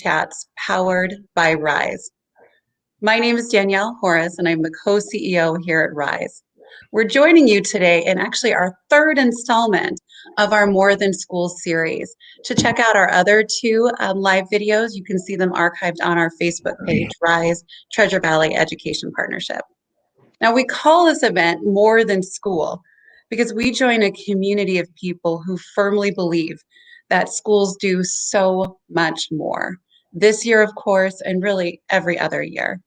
Chats powered by Rise. My name is Danielle Horace, and I'm the co-CEO here at Rise. We're joining you today in actually our third installment of our More Than Schools series. To check out our other two live videos, you can see them archived on our Facebook page, Rise Treasure Valley Education Partnership. Now, we call this event More Than School because we join a community of people who firmly believe that schools do so much more. This year, of course, and really every other year.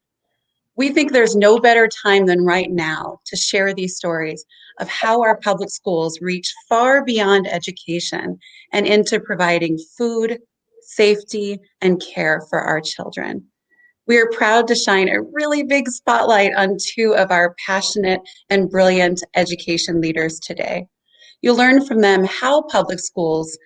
We think there's no better time than right now to share these stories of how our public schools reach far beyond education and into providing food, safety, and care for our children. We are proud to shine a really big spotlight on two of our passionate and brilliant education leaders today. You'll learn from them how public schools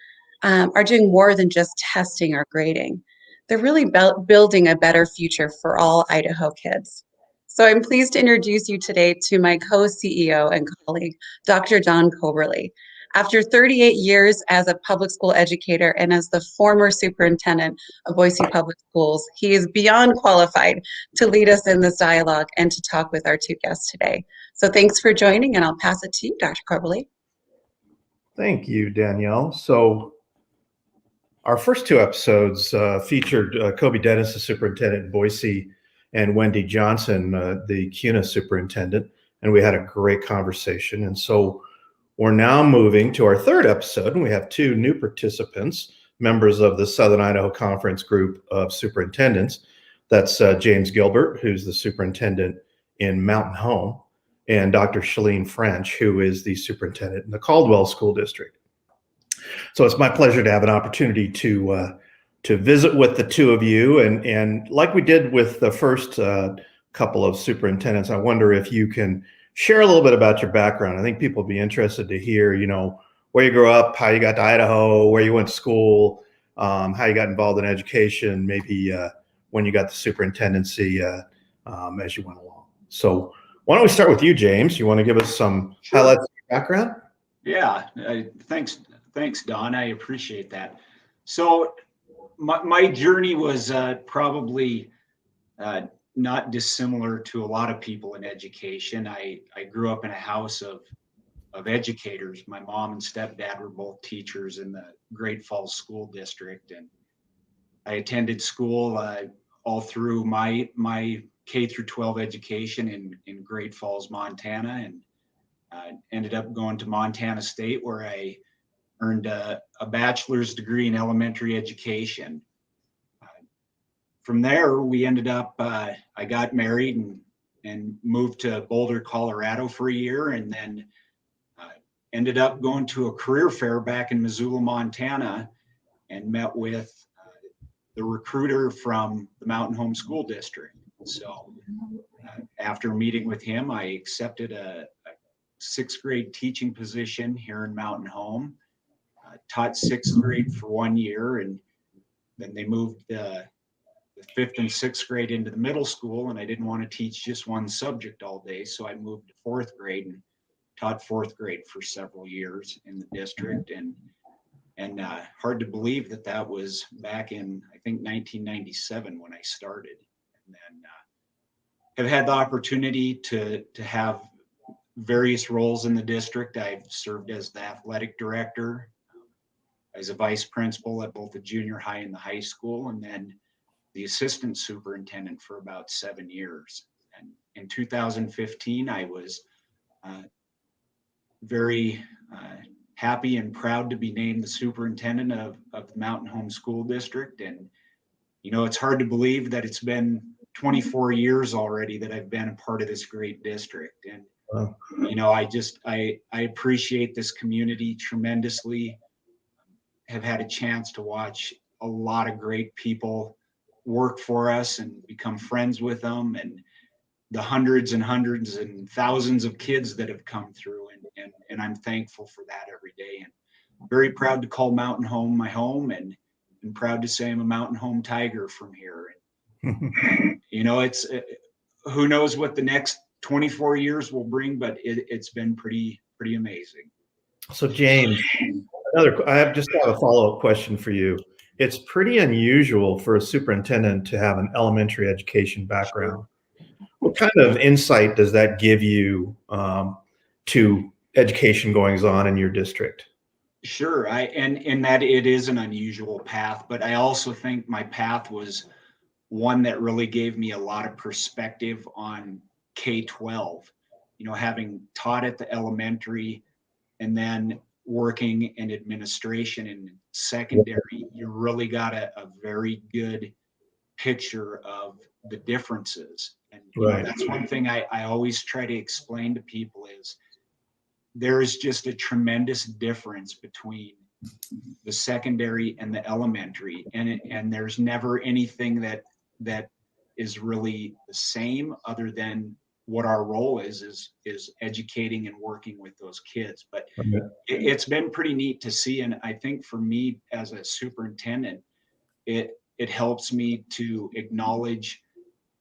are doing more than just testing or grading. They're really building a better future for all Idaho kids. So I'm pleased to introduce you today to my co-CEO and colleague, Dr. John Coberly. After 38 years as a public school educator and as the former superintendent of Boise Public Schools, he is beyond qualified to lead us in this dialogue and to talk with our two guests today. So thanks for joining, and I'll pass it to you, Dr. Coberly. Thank you, Danielle. So our first two episodes featured Kobe Dennis, the superintendent in Boise, and Wendy Johnson, the CUNA superintendent, and we had a great conversation. And so we're now moving to our third episode, and we have two new participants, members of the Southern Idaho Conference Group of Superintendents. That's James Gilbert, who's the superintendent in Mountain Home, and Dr. Shalene French, who is the superintendent in the Caldwell School District. So it's my pleasure to have an opportunity to visit with the two of you, and like we did with the first couple of superintendents, I wonder if you can share a little bit about your background. I think people will be interested to hear, where you grew up, how you got to Idaho, where you went to school, how you got involved in education, maybe when you got the superintendency as you went along. So why don't we start with you, James? You want to give us some highlights of your background? Yeah, thanks, Don. I appreciate that. So my journey was probably not dissimilar to a lot of people in education. I grew up in a house of educators. My mom and stepdad were both teachers in the Great Falls School District, and I attended school all through my K through 12 education in Great Falls, Montana, and ended up going to Montana State, where I earned a bachelor's degree in elementary education. From there, we ended up, I got married and moved to Boulder, Colorado for a year, and then ended up going to a career fair back in Missoula, Montana, and met with the recruiter from the Mountain Home School District. So after meeting with him, I accepted a sixth grade teaching position here in Mountain Home, taught sixth grade for 1 year, and then they moved the fifth and sixth grade into the middle school, and I didn't want to teach just one subject all day, so I moved to fourth grade and taught fourth grade for several years in the district. And hard to believe that was back in, I think, 1997 when I started. And then have had the opportunity to have various roles in the district. I've served as the athletic director, as a vice principal at both the junior high and the high school, and then the assistant superintendent for about 7 years. And in 2015, I was very happy and proud to be named the superintendent of the Mountain Home School District. And, it's hard to believe that it's been 24 years already that I've been a part of this great district. And, I appreciate this community tremendously. Have had a chance to watch a lot of great people work for us and become friends with them, and the hundreds and thousands of kids that have come through, and I'm thankful for that every day, and very proud to call Mountain Home my home, and proud to say I'm a Mountain Home Tiger from here. And, it's who knows what the next 24 years will bring, but it's been pretty amazing. So James, I just have a follow-up question for you. it's pretty unusual for a superintendent to have an elementary education background. What kind of insight does that give you to education goings on in your district? Sure, and that it is an unusual path, but I also think my path was one that really gave me a lot of perspective on K-12. You know, having taught at the elementary and then working in administration and secondary, you really got a very good picture of the differences. And you know, Right. that's one thing I always try to explain to people is there is just a tremendous difference between the secondary and the elementary, and there's never anything that is really the same, other than what our role is educating and working with those kids. But it's been pretty neat to see, and I think for me as a superintendent, it helps me to acknowledge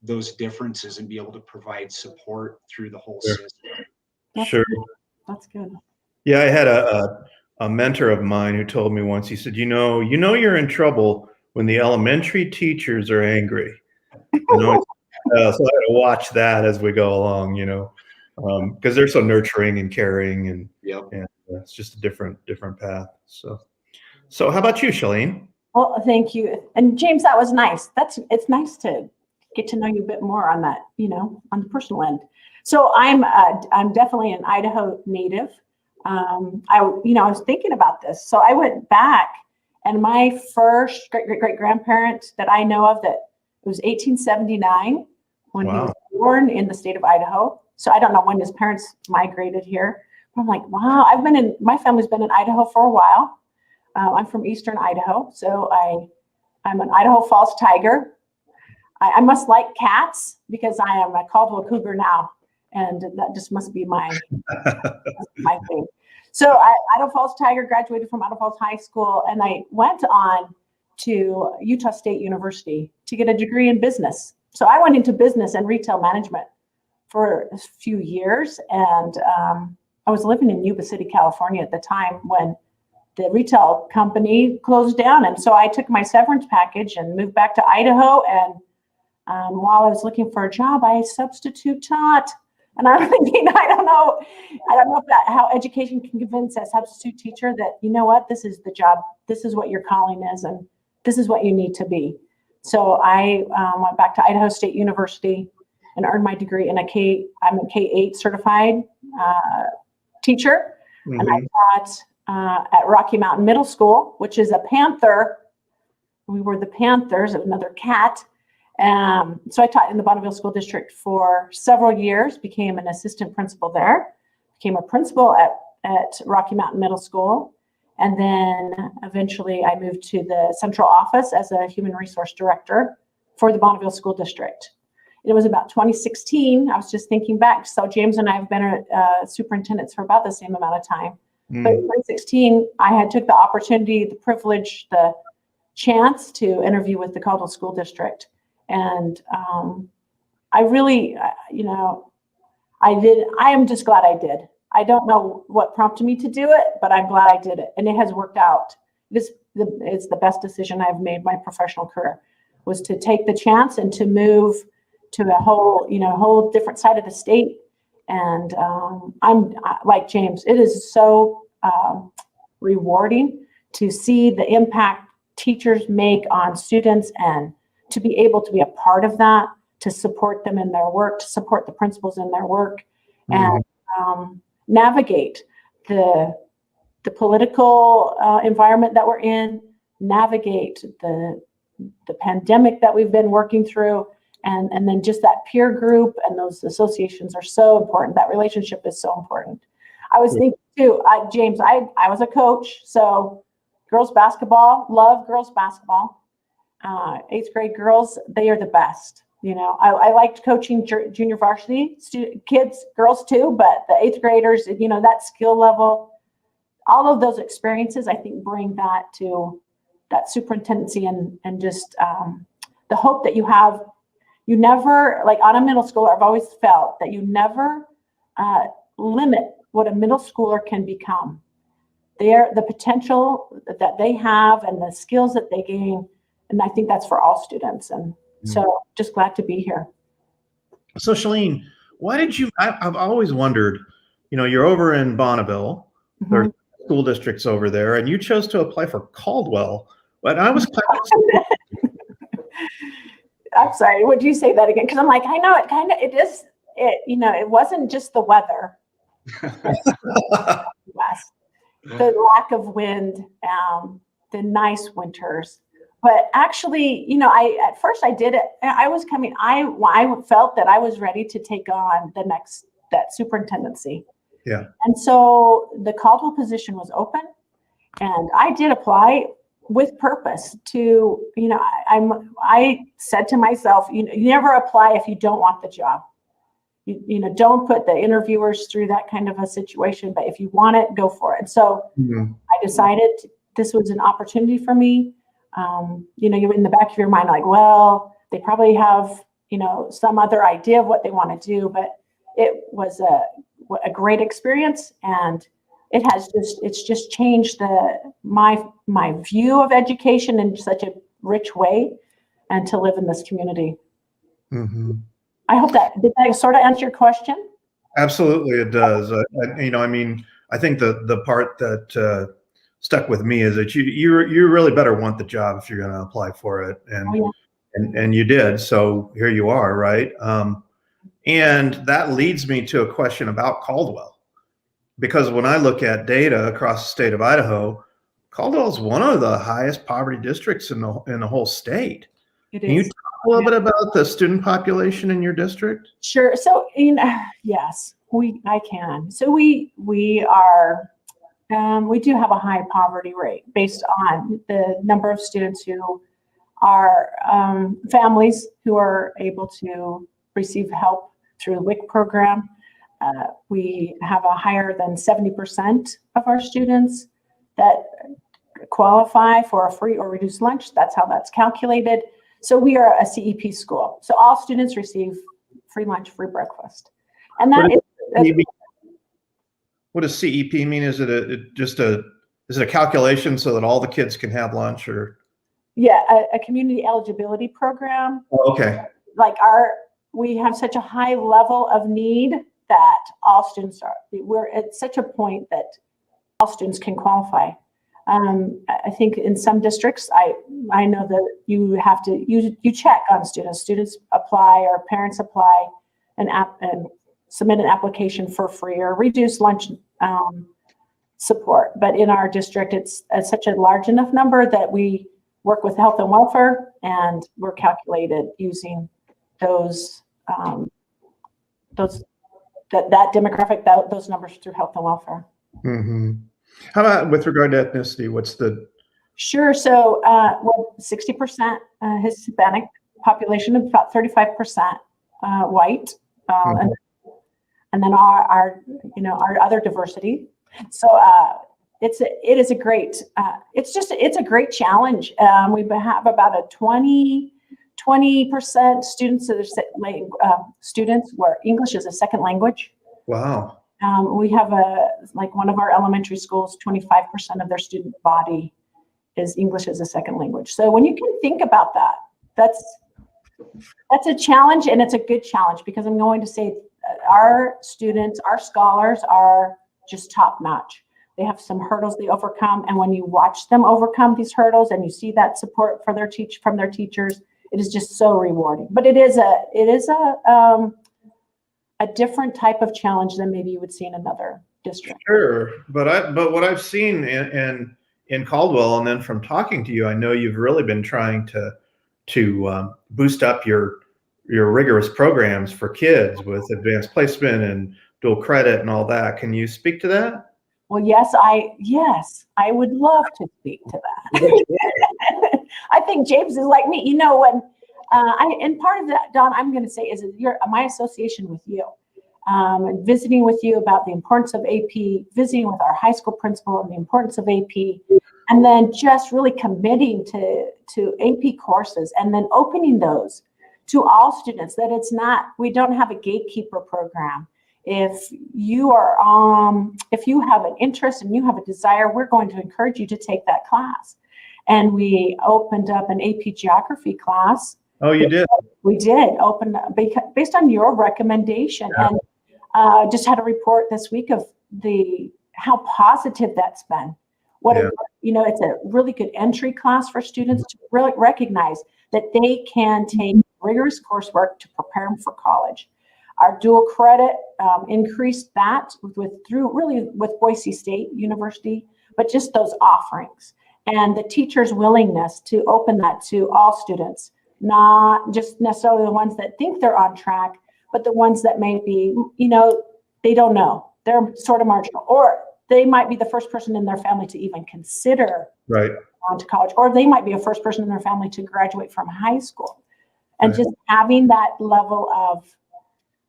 those differences and be able to provide support through the whole Sure. system. Sure. That's good. Yeah, I had a mentor of mine who told me once, he said, you know you're in trouble when the elementary teachers are angry. So I had to watch that as we go along, because they're so nurturing and caring, and Yep. it's just a different path. So how about you, Shalene? Well, thank you. And James, that was nice. It's nice to get to know you a bit more on that, on the personal end. So I'm definitely an Idaho native. I was thinking about this. So I went back, and my first great grandparent that I know of, that it was 1879 when he was born in the state of Idaho. So I don't know when his parents migrated here. But I'm like, wow, my family's been in Idaho for a while. I'm from Eastern Idaho, so I'm an Idaho Falls Tiger. I must like cats because I am a Caldwell Cougar now, and that just must be my thing. So Idaho Falls Tiger, graduated from Idaho Falls High School, and I went on to Utah State University to get a degree in business. So I went into business and retail management for a few years, and I was living in Yuba City, California at the time when the retail company closed down. And so I took my severance package and moved back to Idaho. And while I was looking for a job, I substitute taught. And I'm thinking, I don't know how education can convince a substitute teacher that, you know what, this is the job, this is what your calling is, and this is what you need to be. So I went back to Idaho State University and earned my degree in I'm a K-8 certified teacher. Mm-hmm. And I taught at Rocky Mountain Middle School, which is a Panther. We were the Panthers, another cat. So I taught in the Bonneville School District for several years, became an assistant principal there, became a principal at Rocky Mountain Middle School. And then eventually I moved to the central office as a human resource director for the Bonneville School District. It was about 2016. I was just thinking back. So James and I have been superintendents for about the same amount of time. But in 2016, I took the opportunity, the privilege, the chance to interview with the Caldwell School District. And I really, I did. I am just glad I did. I don't know what prompted me to do it, but I'm glad I did it. And it has worked out. It's the best decision I've made in my professional career, was to take the chance and to move to a whole different side of the state. And I'm like James, it is so rewarding to see the impact teachers make on students, and to be able to be a part of that, to support them in their work, to support the principals in their work, and navigate the political environment that we're in, navigate the pandemic that we've been working through, and then just that peer group and those associations are so important. That relationship is so important. I was thinking too, James, I was a coach, so girls basketball, love girls basketball. 8th grade girls, they are the best. I liked coaching junior varsity kids, girls too, but the 8th graders, that skill level, all of those experiences, I think, bring that to that superintendency and just the hope that you have. You never, like on a middle schooler, I've always felt that you never limit what a middle schooler can become. the potential that they have and the skills that they gain. And I think that's for all students. And so just glad to be here. So Shalene, why did you, I've always wondered, you're over in Bonneville, there's school districts over there, and you chose to apply for Caldwell. But I was I'm sorry, would you say that again? Because I'm like, I know it is, it wasn't just the weather. The lack of wind, the nice winters. But actually, at first I did it. I felt that I was ready to take on that superintendency. Yeah. And so the Caldwell position was open, and I did apply with purpose to, I said to myself, you never apply if you don't want the job. Don't put the interviewers through that kind of a situation, but if you want it, go for it. So I decided this was an opportunity for me. You're in the back of your mind, like, well, they probably have, some other idea of what they want to do, but it was a great experience, and it's just changed my view of education in such a rich way, and to live in this community. I hope did that sort of answer your question? Absolutely, it does. I think the part that stuck with me is that you really better want the job if you're going to apply for it, and you did. So here you are, right? And that leads me to a question about Caldwell, because when I look at data across the state of Idaho, Caldwell is one of the highest poverty districts in the whole state. It is. Can you talk a little bit about the student population in your district? Sure. So, yes, I can. So we are. We do have a high poverty rate based on the number of students who are families who are able to receive help through the WIC program. We have a higher than 70% of our students that qualify for a free or reduced lunch. That's how that's calculated. So we are a CEP school. So all students receive free lunch, free breakfast. And that what does CEP mean? Is it a calculation so that all the kids can have lunch, or? Yeah, a community eligibility program. Oh, okay. Like we have such a high level of need that all students we're at such a point that all students can qualify. I think in some districts, I know that you have to, you check on students apply or parents apply and submit an application for free or reduced lunch support. But in our district, it's such a large enough number that we work with health and welfare, and we're calculated using those demographic, those numbers through health and welfare. How about with regard to ethnicity? What's the? Sure. So, 60% Hispanic population, about 35% white, and then our other diversity. So it is a great. It's a great challenge. We have about a 20% students students where English is a second language. Wow. We have one of our elementary schools, 25% of their student body is English as a second language. So when you can think about that, that's a challenge, and it's a good challenge, because I'm going to say our students, our scholars are just top notch. They have some hurdles they overcome, and when you watch them overcome these hurdles and you see that support for from their teachers, it is just so rewarding. But it is a different type of challenge than maybe you would see in another district. Sure, but what I've seen in Caldwell, and then from talking to you, I know you've really been trying to boost up your rigorous programs for kids with advanced placement and dual credit and all that. Can you speak to that? Well, yes, I would love to speak to that. I think James is like me. When and part of that, Don, I'm going to say is my association with you, and visiting with you about the importance of AP, visiting with our high school principal and the importance of AP, and then just really committing to AP courses, and then opening those to all students. That we don't have a gatekeeper program. If you have an interest and you have a desire, we're going to encourage you to take that class. And we opened up an AP Geography class. Oh, you did? We did open up based on your recommendation. Yeah. And just had a report this week of how positive that's been. It's a really good entry class for students to really recognize that they can take rigorous coursework to prepare them for college. Our dual credit increased that with Boise State University, but just those offerings and the teachers' willingness to open that to all students, not just necessarily the ones that think they're on track, but the ones that may be, they don't know. They're sort of marginal, or they might be the first person in their family to even consider going to college, or they might be a first person in their family to graduate from high school. And just having that level of,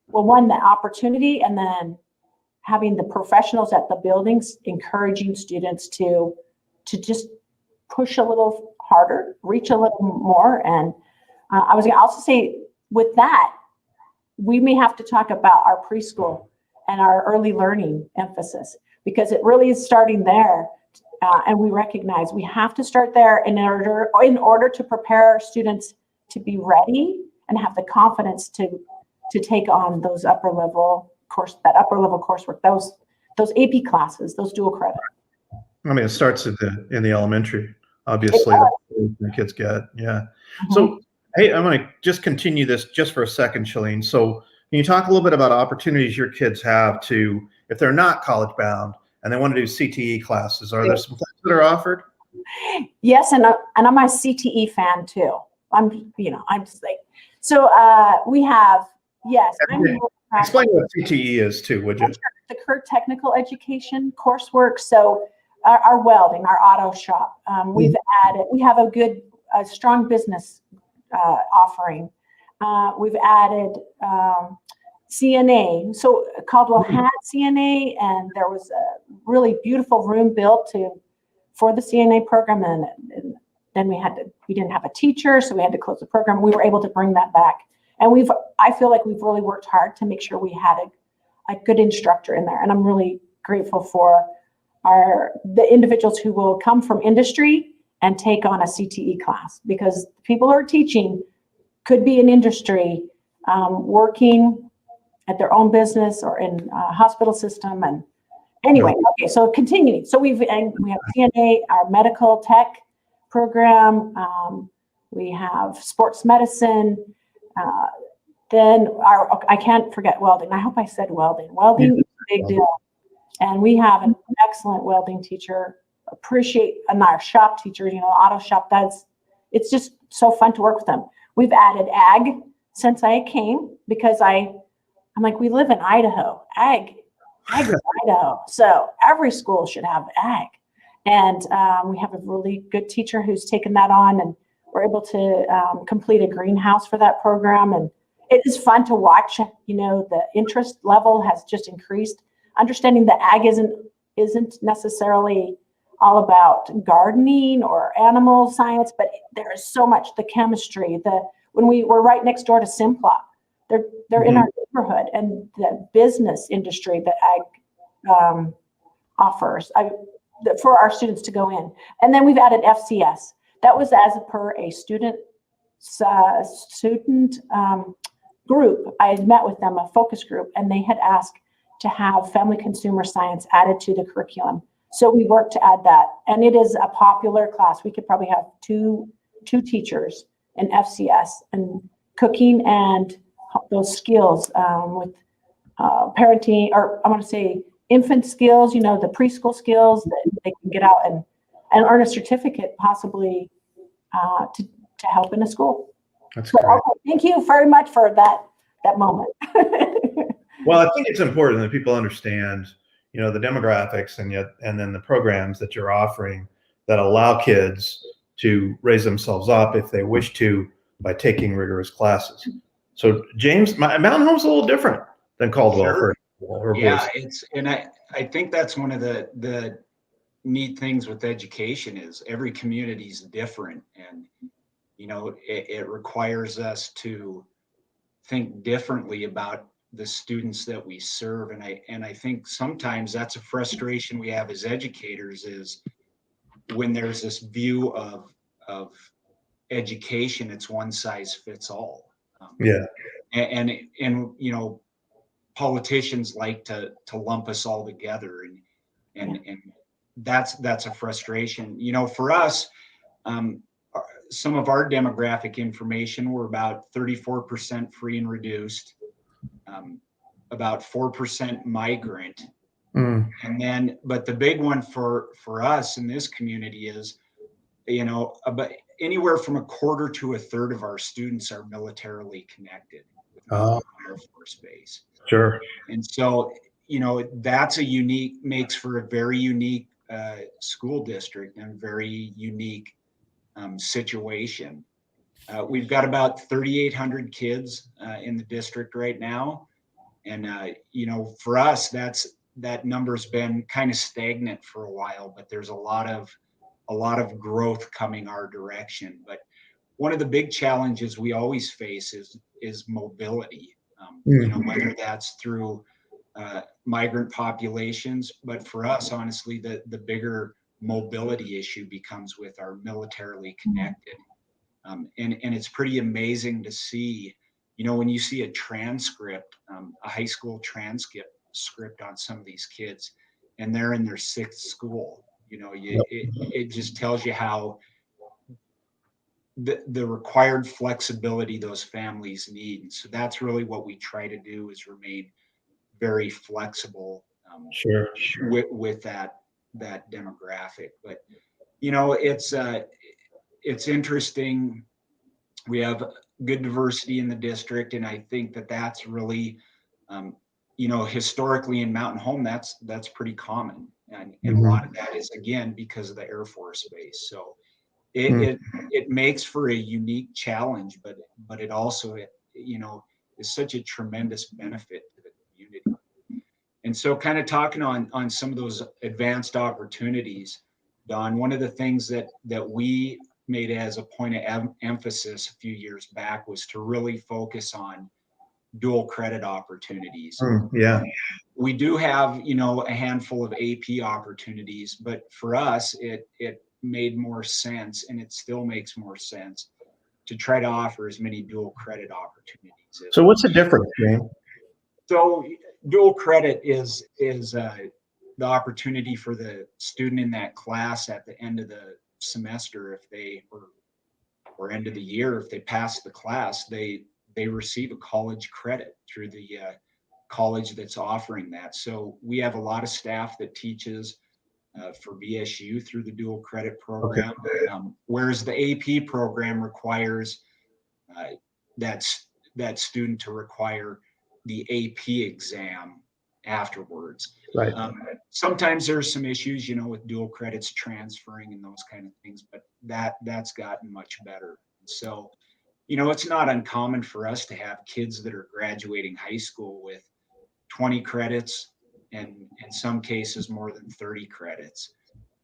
the opportunity, and then having the professionals at the buildings encouraging students to just push a little harder, reach a little more. And I was going to also say, with that, we may have to talk about our preschool and our early learning emphasis, because it really is starting there. And we recognize we have to start there in order to prepare our students to be ready and have the confidence to take on those upper level coursework, those AP classes, those dual credit. I mean, it starts in the elementary, obviously, the kids get. Yeah. Mm-hmm. So, hey, I'm going to just continue this just for a second, Shalene. So can you talk a little bit about opportunities your kids have to, if they're not college bound and they want to do CTE classes, are there some things that are offered? Yes. And I'm a CTE fan too. I'm just like, so we have, yes. Explain what CTE is too, would you? The Career Technical Education coursework. So our welding, our auto shop, we have a strong business offering. We've added CNA. So Caldwell had CNA, and there was a really beautiful room built for the CNA program. And then we didn't have a teacher, so we had to close the program. We were able to bring that back. And I feel like we've really worked hard to make sure we had a good instructor in there. And I'm really grateful for the individuals who will come from industry and take on a CTE class, because people who are teaching could be in industry, working at their own business or in a hospital system. And anyway, okay, so continuing. So we have CNA, our medical tech program. We have sports medicine. Then I can't forget welding. I hope I said welding. Welding is a big deal. And we have an excellent welding teacher. And our shop teachers, auto shop, it's just so fun to work with them. We've added ag since I came, because I'm like, we live in Idaho. Ag is Idaho. So every school should have ag. And we have a really good teacher who's taken that on, and we're able to complete a greenhouse for that program. And it is fun to watch. The interest level has just increased. Understanding that ag isn't necessarily all about gardening or animal science, but there is so much, the chemistry, when we were right next door to Simplot, they're in our neighborhood, and the business industry that ag offers for our students to go in. And then we've added FCS. That was as per a student group. I had met with them, a focus group, and they had asked to have family consumer science added to the curriculum. So we worked to add that, and it is a popular class. We could probably have two teachers in FCS, and cooking and those skills with parenting, or I want to say infant skills, the preschool skills that they can get out and earn a certificate, possibly to help in a school. That's great. Okay, thank you very much for that moment. Well, I think it's important that people understand, the demographics and then the programs that you're offering that allow kids to raise themselves up if they wish to by taking rigorous classes. So James, Mountain Home's a little different than Caldwell. Sure. Or yeah, I think that's one of the neat things with education is every community is different, and it requires us to think differently about the students that we serve. And I think sometimes that's a frustration we have as educators, is when there's this view of education, it's one size fits all. Yeah. And politicians like to lump us all together, and that's a frustration. For us, some of our demographic information, we're about 34% free and reduced, about 4% migrant. Mm. And then, but the big one for us in this community is, about anywhere from a quarter to a third of our students are militarily connected with Oh, Air Force Base. sure. And so, that's makes for a very unique school district and very unique situation. We've got about 3,800 kids in the district right now. And, for us, that number's been kind of stagnant for a while, but there's a lot of growth coming our direction. But one of the big challenges we always face is mobility, whether that's through migrant populations, but for us, honestly, the bigger mobility issue becomes with our militarily connected. And it's pretty amazing to see, when you see a transcript, a high school transcript on some of these kids, and they're in their sixth school, it just tells you how the required flexibility those families need. And so that's really what we try to do, is remain very flexible Sure. with that demographic. But it's interesting. We have good diversity in the district, and I think that's really, historically in Mountain Home, that's pretty common, and a lot of that is, again, because of the Air Force Base. So it makes for a unique challenge, but it also is such a tremendous benefit to the community. And so, kind of talking on some of those advanced opportunities, Don, one of the things that we made as a point of emphasis a few years back was to really focus on dual credit opportunities. Yeah. We do have, a handful of AP opportunities, but for us, it made more sense, and it still makes more sense to try to offer as many dual credit opportunities. So what's the difference, James? So dual credit is the opportunity for the student in that class at the end of the semester, if they or end of the year, if they pass the class, they receive a college credit through the college that's offering that. So we have a lot of staff that teaches for BSU through the dual credit program, whereas the AP program requires that student to require the AP exam afterwards. Right. Sometimes there's some issues, with dual credits transferring and those kind of things, but that's gotten much better. So, it's not uncommon for us to have kids that are graduating high school with 20 credits, and in some cases more than 30 credits.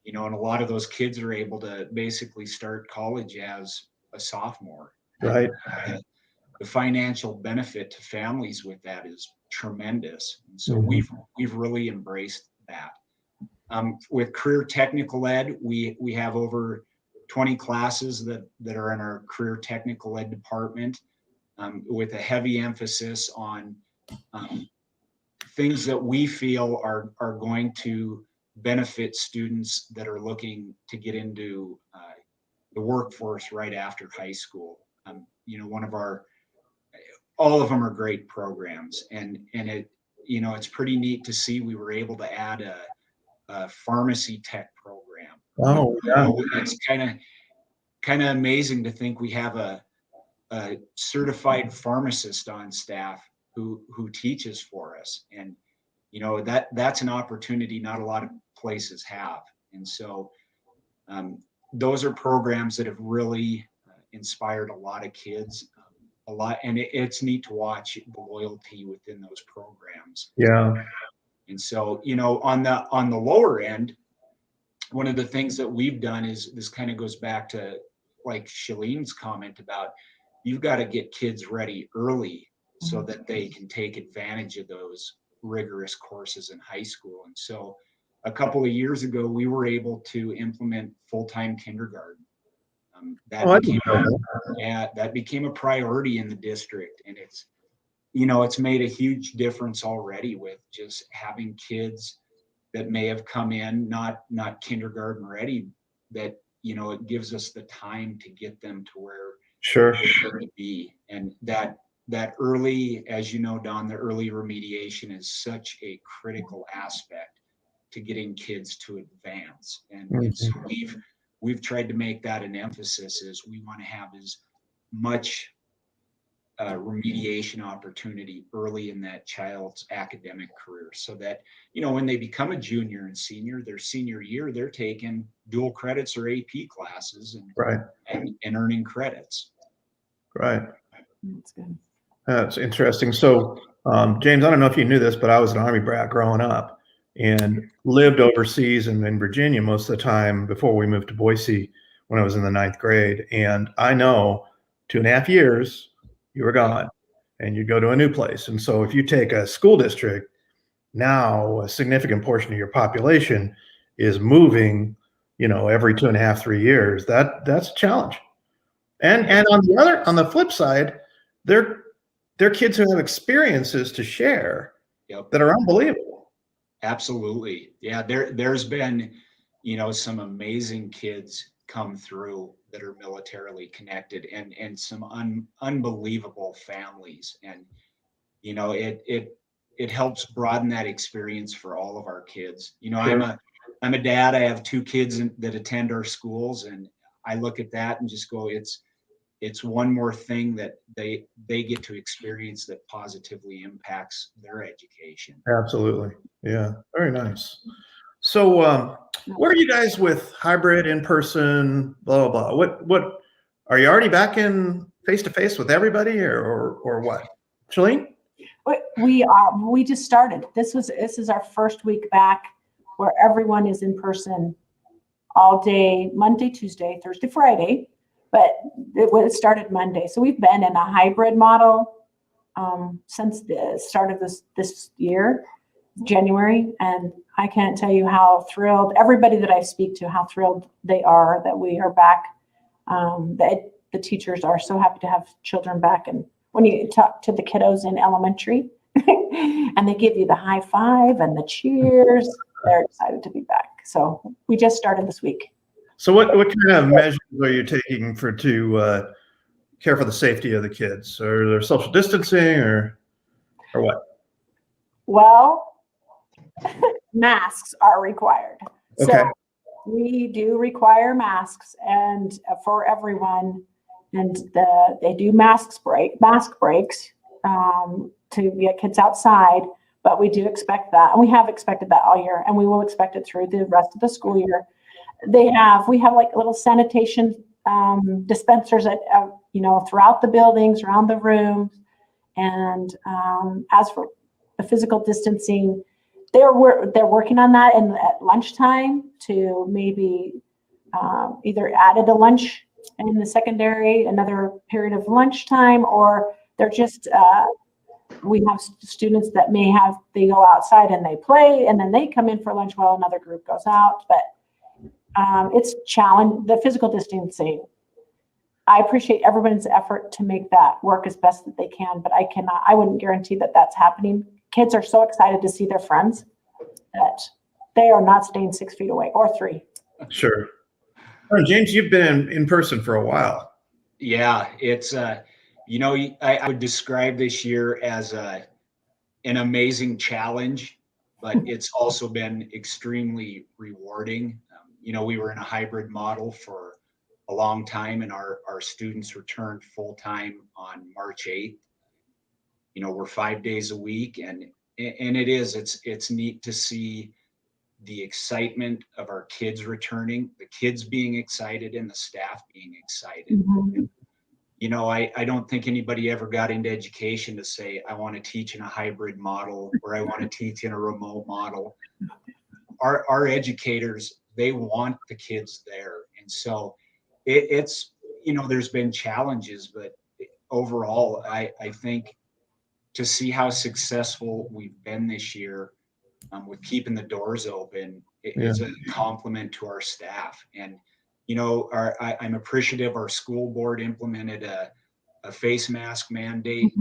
And a lot of those kids are able to basically start college as a sophomore. Right. The financial benefit to families with that is tremendous. And so we've really embraced that. With career technical ed, we have over 20 classes that are in our career technical ed department, with a heavy emphasis on things that we feel are going to benefit students that are looking to get into the workforce right after high school. All of them are great programs, and it's pretty neat to see we were able to add a pharmacy tech program. Oh, yeah. It's kind of amazing to think we have a certified pharmacist on staff who teaches for us, and that's an opportunity not a lot of places have. And so those are programs that have really inspired a lot of kids. And it's neat to watch the loyalty within those programs. Yeah. And so, on the lower end, one of the things that we've done is, this kind of goes back to like Shalene's comment about, you've got to get kids ready early so that they can take advantage of those rigorous courses in high school. And so a couple of years ago, we were able to implement full-time kindergarten. That became a priority in the district, and it's made a huge difference already with just having kids that may have come in not kindergarten ready, that it gives us the time to get them to where Sure. they need to be. And that early, as you know, Don, the early remediation is such a critical aspect to getting kids to advance. And so we've tried to make that an emphasis, is we want to have as much remediation opportunity early in that child's academic career, so that when they become a junior and senior, their senior year, they're taking dual credits or AP classes and earning credits. Right. That's good. That's interesting. So, James, I don't know if you knew this, but I was an Army brat growing up and lived overseas and in Virginia most of the time before we moved to Boise when I was in the 9th grade. And I know 2.5 years you were gone and you go to a new place. And so if you take a school district, now a significant portion of your population is moving, every 2.5, 3 years. That's a challenge. And on the flip side, they're kids who have experiences to share that are unbelievable. Absolutely. Yeah, there's been, some amazing kids come through that are militarily connected, and some unbelievable families. And, it helps broaden that experience for all of our kids. Sure. I'm a dad. I have 2 kids that attend our schools, and I look at that and just go, it's one more thing that they get to experience that positively impacts their education. Absolutely. Yeah. Very nice. So, where are you guys with hybrid, in person, blah, blah, blah? What are you already back in face-to-face with everybody or what? Shalene? We just started. This is our first week back where everyone is in person all day, Monday, Tuesday, Thursday, Friday. But it started Monday. So we've been in a hybrid model since the start of this year, January. And I can't tell you how thrilled, everybody that I speak to, how thrilled they are that we are back. The teachers are so happy to have children back. And when you talk to the kiddos in elementary and they give you the high five and the cheers, they're excited to be back. So we just started this week. So what kind of measures are you taking to care for the safety of the kids? Are there social distancing or what? Well, masks are required. Okay. So we do require masks and for everyone, and they do mask breaks to get kids outside. But we do expect that, and we have expected that all year, and we will expect it through the rest of the school year. We have like little sanitation dispensers at throughout the buildings, around the rooms, and as for the physical distancing, they're working on that at lunchtime to maybe either added a lunch in the secondary, another period of lunchtime, or they're just we have students that they go outside and they play, and then they come in for lunch while another group goes out, but. It's challenge the physical distancing. I appreciate everyone's effort to make that work as best that they can, but I wouldn't guarantee that that's happening. Kids are so excited to see their friends that they are not staying 6 feet away or 3. Sure. All right, James, you've been in person for a while. Yeah, it's I would describe this year as an amazing challenge, but it's also been extremely rewarding. We were in a hybrid model for a long time, and our students returned full time on March 8th. We're 5 days a week, and it's neat to see the excitement of our kids returning, the kids being excited and the staff being excited. Mm-hmm. I don't think anybody ever got into education to say, I want to teach in a hybrid model or I want to teach in a remote model. Our educators, they want the kids there. And so it's there's been challenges, but overall, I think to see how successful we've been this year with keeping the doors open is a compliment to our staff. And, you know, I'm appreciative our school board implemented a face mask mandate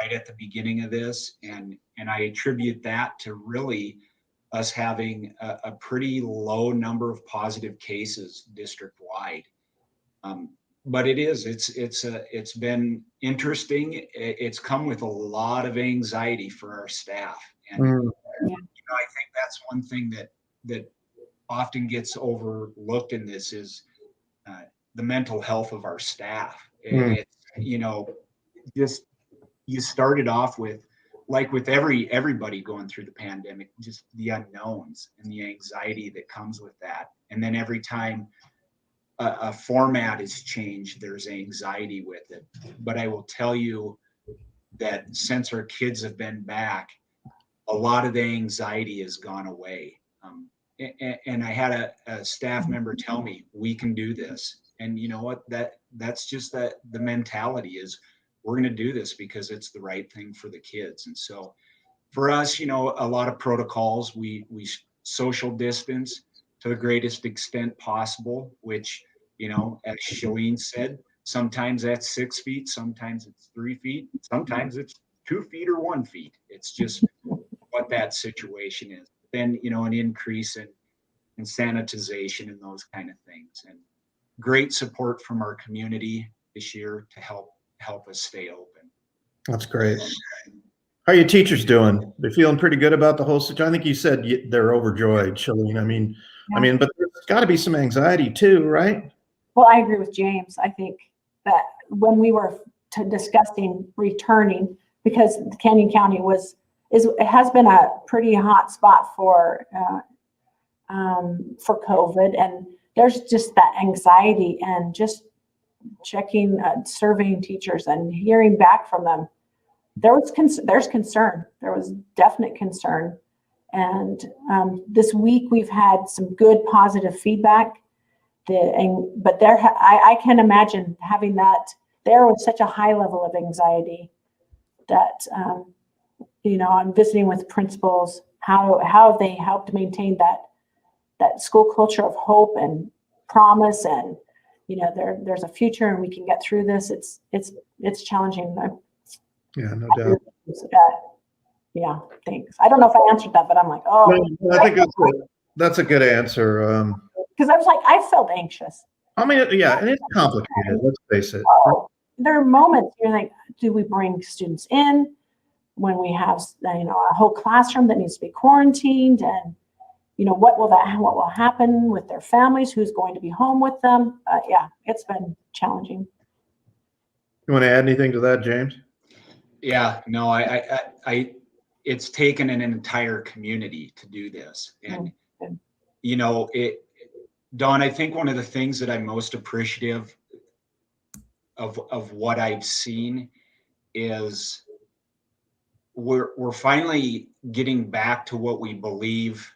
right at the beginning of this. And I attribute that to really us having a pretty low number of positive cases district wide. But it's been interesting. It's come with a lot of anxiety for our staff. And you know, I think that's one thing that often gets overlooked in this is the mental health of our staff. It's, you know, just you started off with, like with everybody going through the pandemic, just the unknowns and the anxiety that comes with that. And then every time a format is changed, there's anxiety with it. But I will tell you that since our kids have been back, a lot of the anxiety has gone away. And I had a staff member tell me, we can do this. And you know what, that's just the mentality is, we're going to do this because it's the right thing for the kids. And so for us, you know, a lot of protocols, we social distance to the greatest extent possible, which, you know, as Shalene said, sometimes that's 6 feet, sometimes it's 3 feet, sometimes it's 2 feet or 1 feet. It's just what that situation is. Then, you know, an increase in sanitization and those kind of things. And great support from our community this year to help us stay open. That's great. How are your teachers doing? They're feeling pretty good about the whole situation. I think you said they're overjoyed, Shalene. I mean, but there's got to be some anxiety too, right? Well, I agree with James. I think that when we were discussing returning, because Canyon County it has been a pretty hot spot for COVID, and there's just that anxiety and just checking, surveying teachers and hearing back from them. There's concern. There was definite concern. And this week we've had some good positive feedback. But I can imagine having that. There was such a high level of anxiety that, you know, I'm visiting with principals, how they helped maintain that school culture of hope and promise, and you know, there's a future and we can get through this. It's challenging. Yeah, no doubt. Yeah, thanks. I don't know if I answered that, but I'm like, oh. No, I think that's a good answer. Because I was like, I felt anxious. I mean, yeah, and it's complicated. Let's face it. There are moments you're like, do we bring students in when we have, you know, a whole classroom that needs to be quarantined, and you know, what will happen with their families? Who's going to be home with them? Yeah, it's been challenging. You want to add anything to that, James? Yeah, no, it's taken an entire community to do this. And, you know, Dawn, I think one of the things that I'm most appreciative of what I've seen is we're finally getting back to what we believe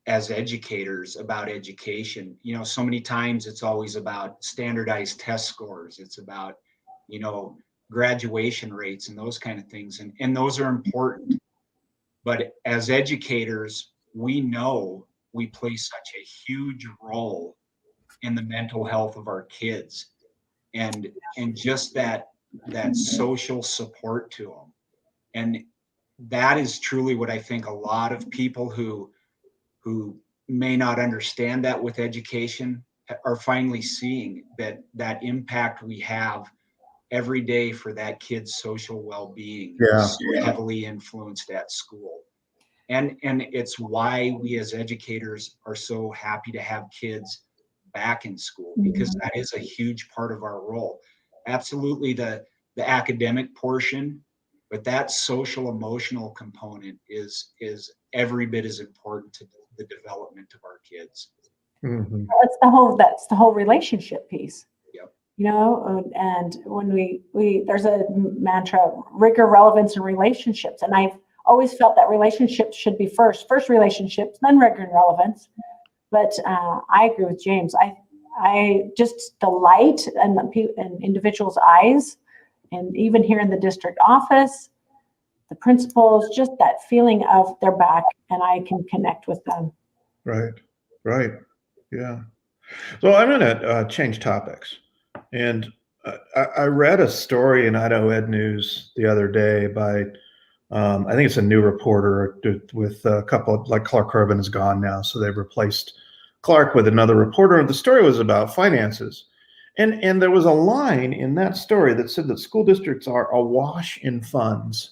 as educators about education. You know, so many times it's always about standardized test scores. It's about, you know, graduation rates and those kind of things. And those are important. But as educators, we know we play such a huge role in the mental health of our kids, and just that social support to them. And that is truly what I think a lot of people who may not understand that with education are finally seeing, that impact we have every day for that kid's social well-being is heavily influenced at school. And it's why we as educators are so happy to have kids back in school, because that is a huge part of our role. Absolutely the academic portion, but that social emotional component is every bit as important to the development of our kids. Mm-hmm. That's the whole relationship piece. Yep. You know, and when we there's a mantra, rigor, relevance, and relationships. And I've always felt that relationships should be first relationships, then rigor and relevance. But I agree with James. I just the light and the individuals' eyes, and even here in the district office, the principals, just that feeling of they're back and I can connect with them. Right. Right. Yeah. So I'm going to change topics. And I read a story in Idaho Ed News the other day by, I think it's a new reporter with a couple of, like Clark Corbin is gone now. So they've replaced Clark with another reporter. And the story was about finances. And there was a line in that story that said that school districts are awash in funds.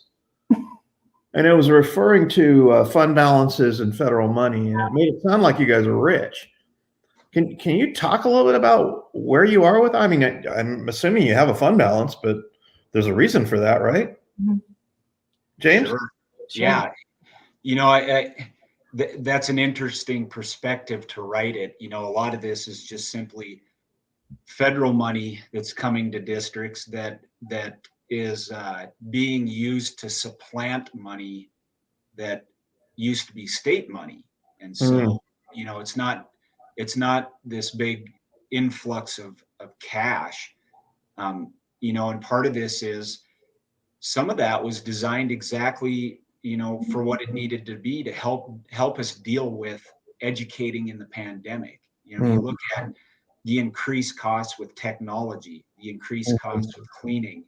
And it was referring to fund balances and federal money. And it made it sound like you guys are rich. Can you talk a little bit about where you are with? I mean, I'm assuming you have a fund balance, but there's a reason for that, right? Mhm. James? Sure. Yeah. You know, that's an interesting perspective to write it. You know, a lot of this is just simply federal money that's coming to districts that is being used to supplant money that used to be state money. And so, you know, it's not this big influx of cash. You know, and part of this is some of that was designed exactly, you know, for what it needed to be to help us deal with educating in the pandemic. You know, you look at the increased costs with technology, the increased costs with cleaning,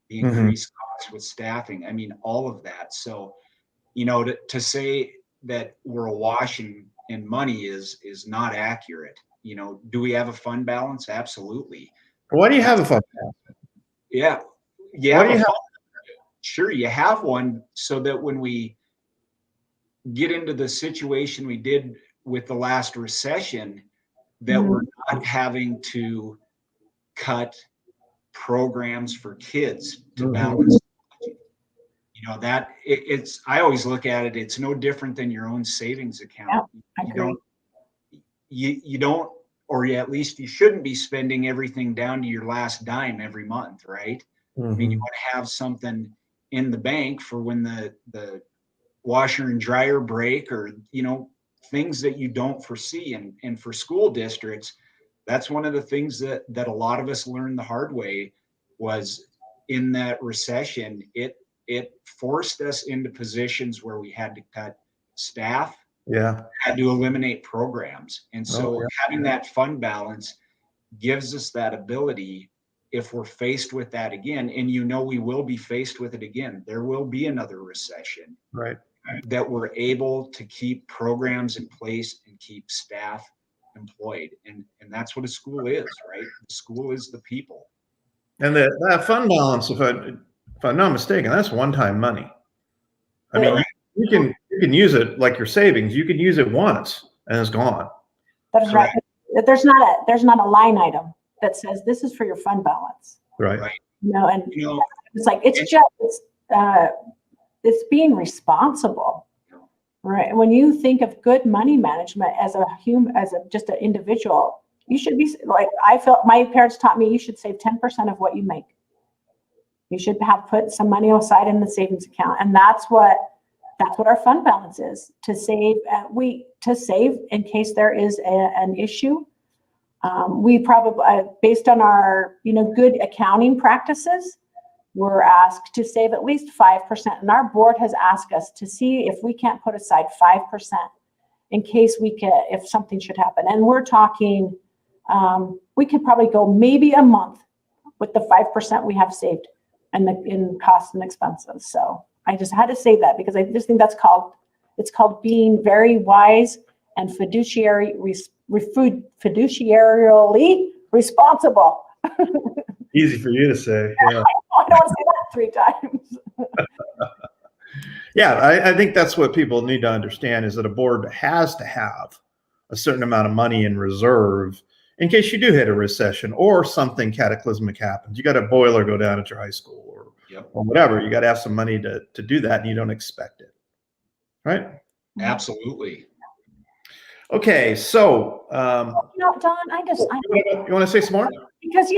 the increased costs with staffing. I mean, all of that. So, you know, to say that we're awash in money is not accurate. You know, do we have a fund balance? Absolutely. Why do you have a fund balance? Yeah. Why do you have? Sure, you have one so that when we get into the situation we did with the last recession, that we're not having to cut programs for kids to balance. You know, that it's, I always look at it, it's no different than your own savings account. You don't, or at least you shouldn't be spending everything down to your last dime every month, right? I mean, you want to have something in the bank for when the washer and dryer break, or, you know, things that you don't foresee. And for school districts, that's one of the things that a lot of us learned the hard way was in that recession, it forced us into positions where we had to cut staff, had to eliminate programs. And so having that fund balance gives us that ability if we're faced with that again, and you know we will be faced with it again, there will be another recession, right? That we're able to keep programs in place and keep staff employed. And that's what a school is, right? The school is the people. And that fund balance, if I'm not mistaken, that's one-time money. I mean, you can use it like your savings. You can use it once and it's gone. That is right. There's not a line item that says this is for your fund balance. Right. You know, and it's like it's being responsible, right? When you think of good money management as a human, just an individual, you should be like, I felt my parents taught me, you should save 10% of what you make. You should have put some money aside in the savings account, and that's what our fund balance is, to save. To save in case there is an issue. We probably, based on our good accounting practices, we're asked to save at least 5%, and our board has asked us to see if we can't put aside 5% in case if something should happen. And we're talking, we could probably go maybe a month with the 5% we have saved in costs and expenses. So I just had to say that because I just think it's called being very wise and fiduciarily responsible. Easy for you to say. Yeah. I don't say that 3 times. Yeah, I think that's what people need to understand, is that a board has to have a certain amount of money in reserve in case you do hit a recession or something cataclysmic happens. You got a boiler go down at your high school or whatever. You got to have some money to do that, and you don't expect it. Right? Absolutely. Okay, so Don, you want to say some more? Because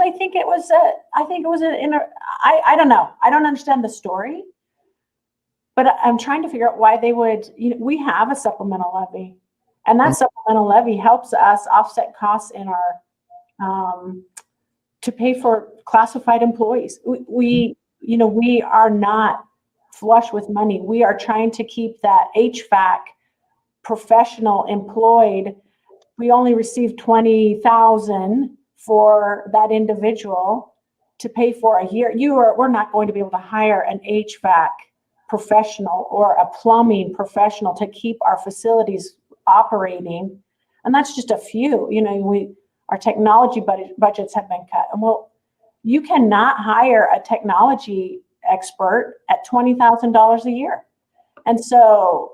I think it was I don't know. I don't understand the story, but I'm trying to figure out why they would. We have a supplemental levy, and that supplemental levy helps us offset costs in our to pay for classified employees. We are not flush with money. We are trying to keep that HVAC professional employed. We only received $20,000 for that individual to pay for a year. We're not going to be able to hire an HVAC professional or a plumbing professional to keep our facilities operating. And that's just a few. Our technology budgets have been cut. And you cannot hire a technology expert at $20,000 a year. And so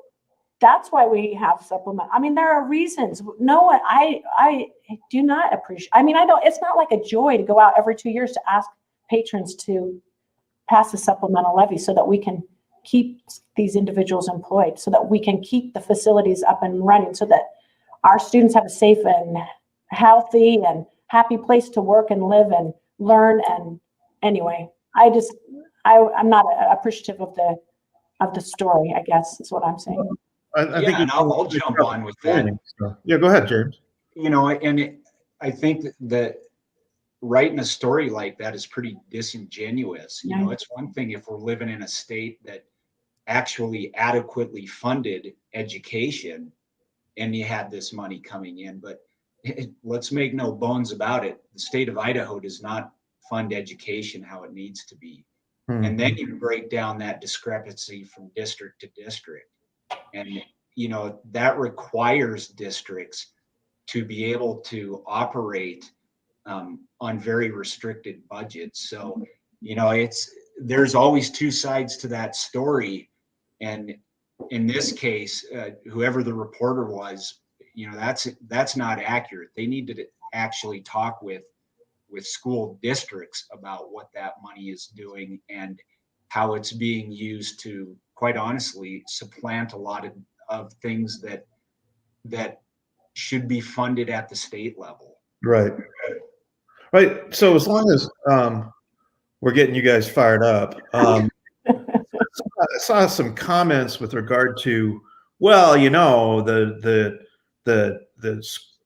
that's why we have supplement. I mean, there are reasons. No one, I do not appreciate. I mean, it's not like a joy to go out every 2 years to ask patrons to pass the supplemental levy so that we can keep these individuals employed, so that we can keep the facilities up and running, so that our students have a safe and healthy and happy place to work and live and learn. And anyway, I'm not appreciative of the story, I guess is what I'm saying. I think I'll jump on with that. So, yeah, go ahead, James. I think that writing a story like that is pretty disingenuous. It's one thing if we're living in a state that actually adequately funded education and you had this money coming in, but let's make no bones about it. The state of Idaho does not fund education how it needs to be. Mm-hmm. And then you break down that discrepancy from district to district. And, that requires districts to be able to operate on very restricted budgets. So, there's always two sides to that story. And in this case, whoever the reporter was, that's not accurate. They need to actually talk with school districts about what that money is doing and how it's being used to, quite honestly, supplant a lot of things that should be funded at the state level. Right. So as long as we're getting you guys fired up, I saw some comments with regard to,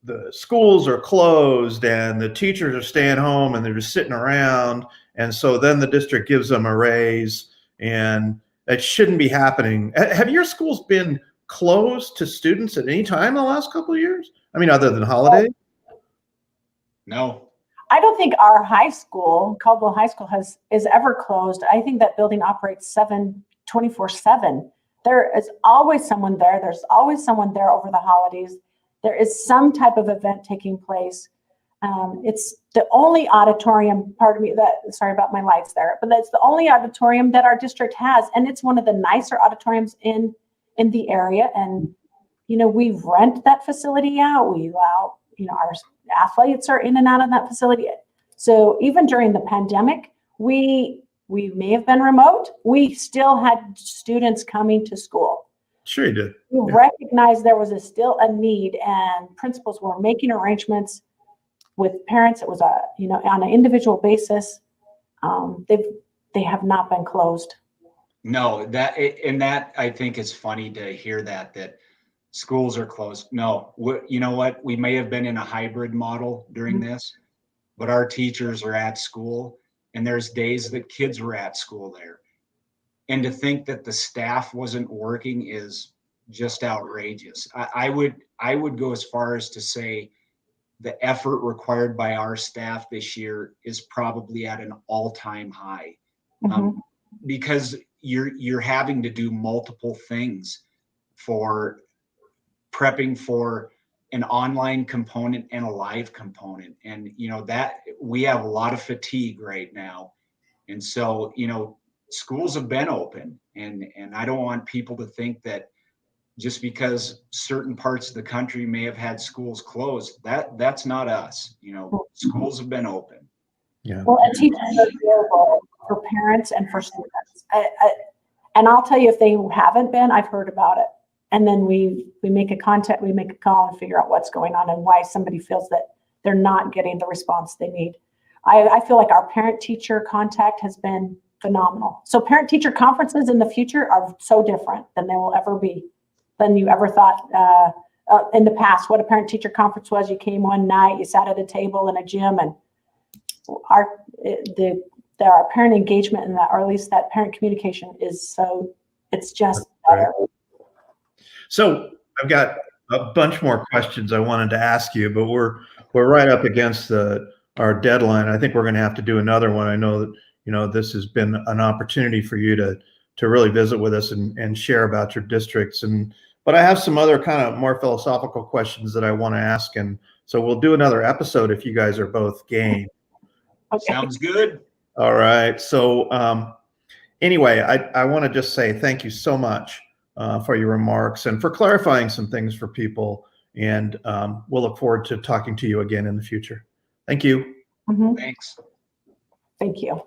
the schools are closed and the teachers are staying home and they're just sitting around. And so then the district gives them a raise, and that shouldn't be happening. Have your schools been closed to students at any time in the last couple of years? I mean, other than holidays? No. I don't think our high school, Caldwell High School, is ever closed. I think that building operates 24/7. There is always someone there. There's always someone there over the holidays. There is some type of event taking place. It's the only auditorium, sorry about my lights there, but that's the only auditorium that our district has. And it's one of the nicer auditoriums in the area. And, we rent that facility out. We allow, our athletes are in and out of that facility. So even during the pandemic, we may have been remote. We still had students coming to school. Sure you did. We recognized there was still a need, and principals were making arrangements with parents. It was on an individual basis. They have not been closed. No, that I think is funny to hear that schools are closed. No, you know what? We may have been in a hybrid model during this, but our teachers are at school, and there's days that kids were at school there. And to think that the staff wasn't working is just outrageous. I would go as far as to say the effort required by our staff this year is probably at an all-time high, because you're having to do multiple things for prepping for an online component and a live component. And, that we have a lot of fatigue right now. And so, schools have been open, and I don't want people to think that just because certain parts of the country may have had schools closed, that's not us. Schools have been open. Yeah. Well, and teachers are available for parents and for students. And I'll tell you, if they haven't been, I've heard about it. And then we make a call and figure out what's going on and why somebody feels that they're not getting the response they need. I feel like our parent-teacher contact has been phenomenal. So parent-teacher conferences in the future are so different than they will ever be, than you ever thought in the past. What a parent-teacher conference was, you came one night, you sat at a table in a gym, and our parent engagement and that, or at least that parent communication is so, it's just better. So I've got a bunch more questions I wanted to ask you, but we're right up against our deadline. I think we're going to have to do another one. I know that, you know, this has been an opportunity for you to really visit with us and share about your districts. But I have some other kind of more philosophical questions that I want to ask. And so we'll do another episode if you guys are both game. Okay. Sounds good. All right. So anyway, I want to just say thank you so much for your remarks and for clarifying some things for people. And we'll look forward to talking to you again in the future. Thank you. Mhm. Thanks. Thank you.